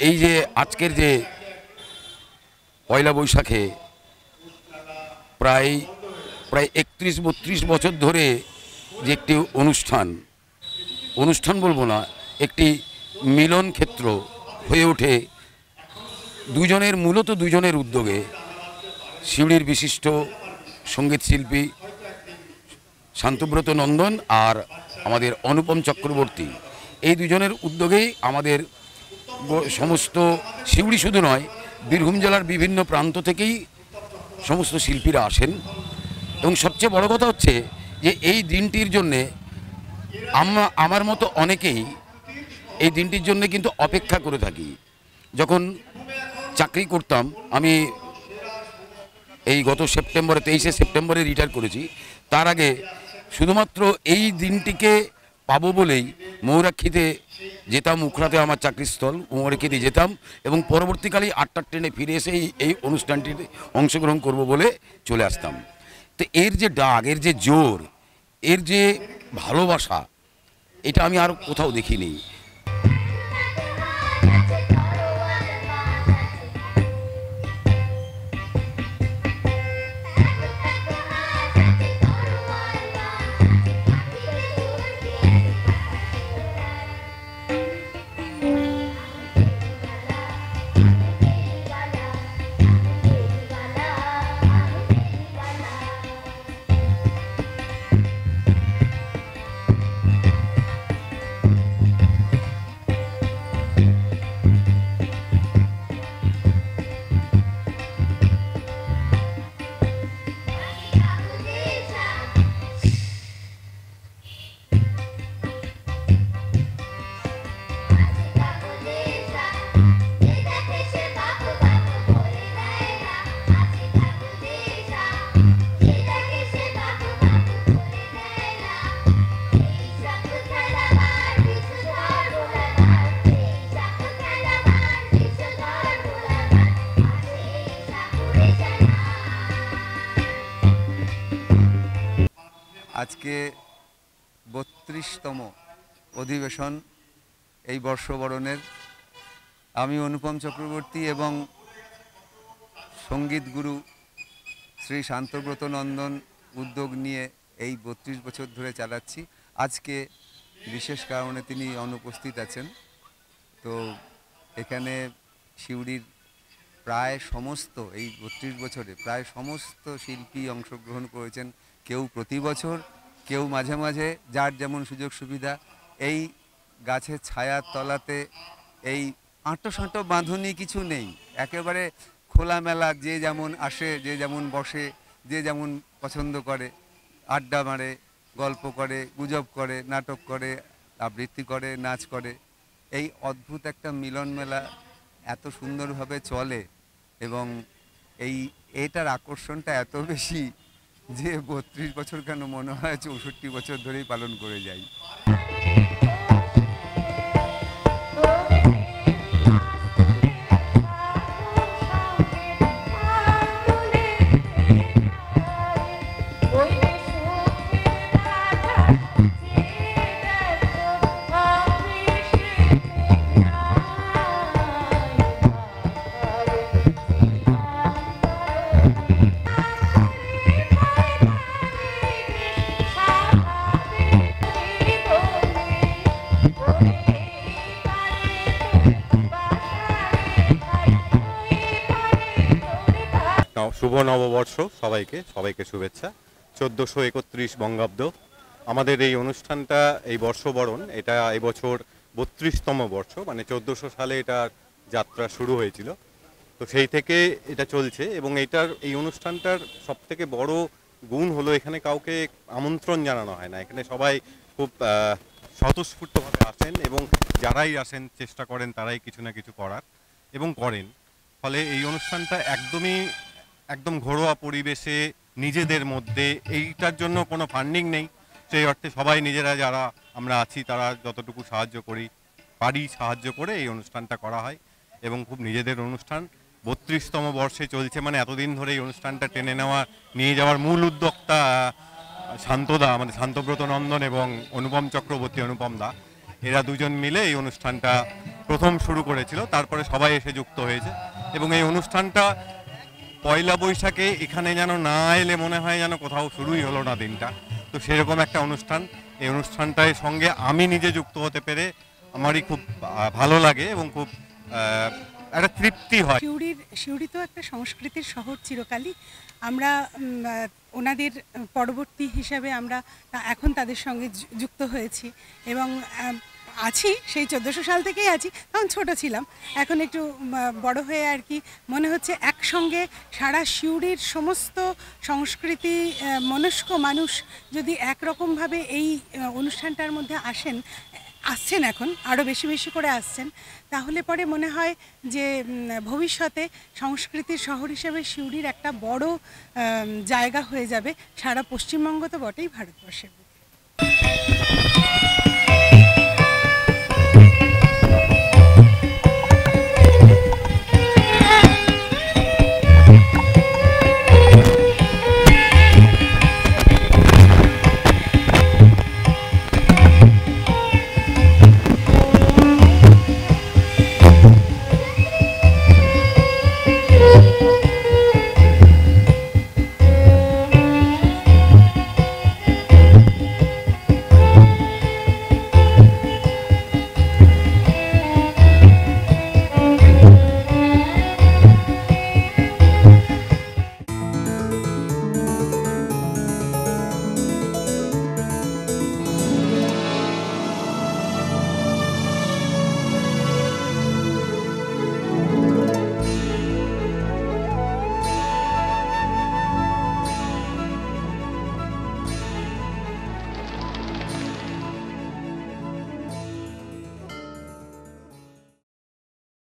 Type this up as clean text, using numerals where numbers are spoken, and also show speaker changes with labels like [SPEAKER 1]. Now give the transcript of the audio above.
[SPEAKER 1] এই যে আজকের যে পয়লা বৈশাখে প্রায় প্রায় 31-32 বছর ধরে যে একটি অনুষ্ঠান বলবো না, একটি মিলন ক্ষেত্র হয়ে ওঠে মূলত দুজনের উদ্যোগে, সিউড়ির বিশিষ্ট সঙ্গীত শিল্পী শান্তব্রত নন্দন আর আমাদের অনুপম চক্রবর্তী, এই দুজনের উদ্যোগেই আমাদের সমস্ত সিউড়ি শুধু নয়, বীরভূম জেলার বিভিন্ন প্রান্ত থেকেই সমস্ত শিল্পীরা আসেন। এবং সবচেয়ে বড় কথা হচ্ছে যে এই দিনটির জন্যে আমার মতো অনেকেই এই দিনটির জন্য কিন্তু অপেক্ষা করে থাকি। যখন চাকরি করতাম, আমি এই গত 23শে সেপ্টেম্বরে রিটায়ার করেছি, তার আগে শুধুমাত্র এই দিনটিকে পাবো বলেই ময়ূরাক্ষীতে যেতাম, উখড়াতে আমার চাকরিস্থল, ময়ূরাক্ষীতে যেতাম এবং পরবর্তীকালে 8টার ট্রেনে ফিরে এসে এই অনুষ্ঠানটিতে অংশগ্রহণ করব বলে চলে আসতাম। তো এর যে ডাক, এর যে জোর, এর যে ভালোবাসা, এটা আমি আর কোথাও দেখিনি।
[SPEAKER 2] আজকে 32তম অধিবেশন এই বর্ষবরণের। আমি অনুপম চক্রবর্তী এবং সঙ্গীত গুরু শ্রী শান্তব্রত নন্দন উদ্যোগ নিয়ে এই 32 বছর ধরে চালাচ্ছি। আজকে বিশেষ কারণে তিনি অনুপস্থিত আছেন। তো এখানে সিউড়ির প্রায় সমস্ত এই 32 বছরে প্রায় সমস্ত শিল্পী অংশগ্রহণ করেছেন, কেউ প্রতি বছর, কেউ মাঝে মাঝে, যার যেমন সুযোগ সুবিধা। এই গাছের ছায়ার তলাতে এই আঁটো বাঁধনি কিছু নেই, একেবারে খোলামেলা, যে যেমন আসে, যে যেমন বসে, যে যেমন পছন্দ করে, আড্ডা মারে, গল্প করে, গুজব করে, নাটক করে, আবৃত্তি করে, নাচ করে। এই অদ্ভুত একটা মিলন মেলা এত সুন্দরভাবে চলে এবং এটার আকর্ষণটা এত বেশি যে 32 বছর কেন মনে হয় 64 বছর ধরেই পালন করে যাই।
[SPEAKER 3] শুভ নববর্ষ সবাইকে শুভেচ্ছা। 1431 বঙ্গাব্দ আমাদের এই অনুষ্ঠানটা, এই বর্ষবরণ, এটা এবছর 32তম বর্ষ, মানে 1400 সালে এটার যাত্রা শুরু হয়েছিল। তো সেই থেকে এটা চলছে এবং এই অনুষ্ঠানটার সবথেকে বড় গুণ হলো এখানে কাউকে আমন্ত্রণ জানানো হয় না। এখানে সবাই খুব স্বতঃস্ফূর্তভাবে আসেন এবং যারাই আসেন চেষ্টা করেন তারাই কিছু না কিছু করার এবং করেন। ফলে এই অনুষ্ঠানটা একদম ঘরোয়া পরিবেশে, নিজেদের মধ্যে, এইটার জন্য কোনো ফান্ডিং নেই। সেই অর্থে সবাই নিজেরা যারা আমরা আছি তারা যতটুকু সাহায্য করে এই অনুষ্ঠানটা করা হয় এবং খুব নিজেদের অনুষ্ঠান। 32তম বর্ষে চলছে, মানে এতদিন ধরে এই অনুষ্ঠানটা টেনে নিয়ে যাওয়ার মূল উদ্যোক্তা শান্তদা, আমাদের শান্তব্রত নন্দন এবং অনুপম চক্রবর্তী, অনুপম দা। এরা দুজন মিলে এই অনুষ্ঠানটা প্রথম শুরু করেছিল, তারপরে সবাই এসে যুক্ত হয়েছে এবং এই অনুষ্ঠানটা পয়লা বৈশাখে এখানে যেন না এলে মনে হয় যেন কোথাও শুরুই হলো না দিনটা। তো সেরকম একটা অনুষ্ঠান, এই অনুষ্ঠানটার সঙ্গে আমি নিজে যুক্ত হতে পেরে আমারই খুব ভালো লাগে এবং খুব একটা তৃপ্তি হয়।
[SPEAKER 4] সিউড়ি তো একটা সংস্কৃতির শহর চিরকালই। আমরা ওনাদের পরবর্তী হিসাবে আমরা এখন তাদের সঙ্গে যুক্ত হয়েছি এবং আছি, সেই 1400 সাল থেকেই আছি। তখন ছোট ছিলাম, এখন একটু বড় হয়ে আর কি মনে হচ্ছে একসঙ্গে সারা সিউড়ির সমস্ত সংস্কৃতি মনস্ক মানুষ যদি একরকমভাবে এই অনুষ্ঠানটার মধ্যে আসছেন, এখন আরও বেশি বেশি করে আসছেন, তাহলে পরে মনে হয় যে ভবিষ্যতে সংস্কৃতির শহর হিসেবে সিউড়ির একটা বড় জায়গা হয়ে যাবে সারা পশ্চিমবঙ্গ তো বটেই, ভারতবর্ষের।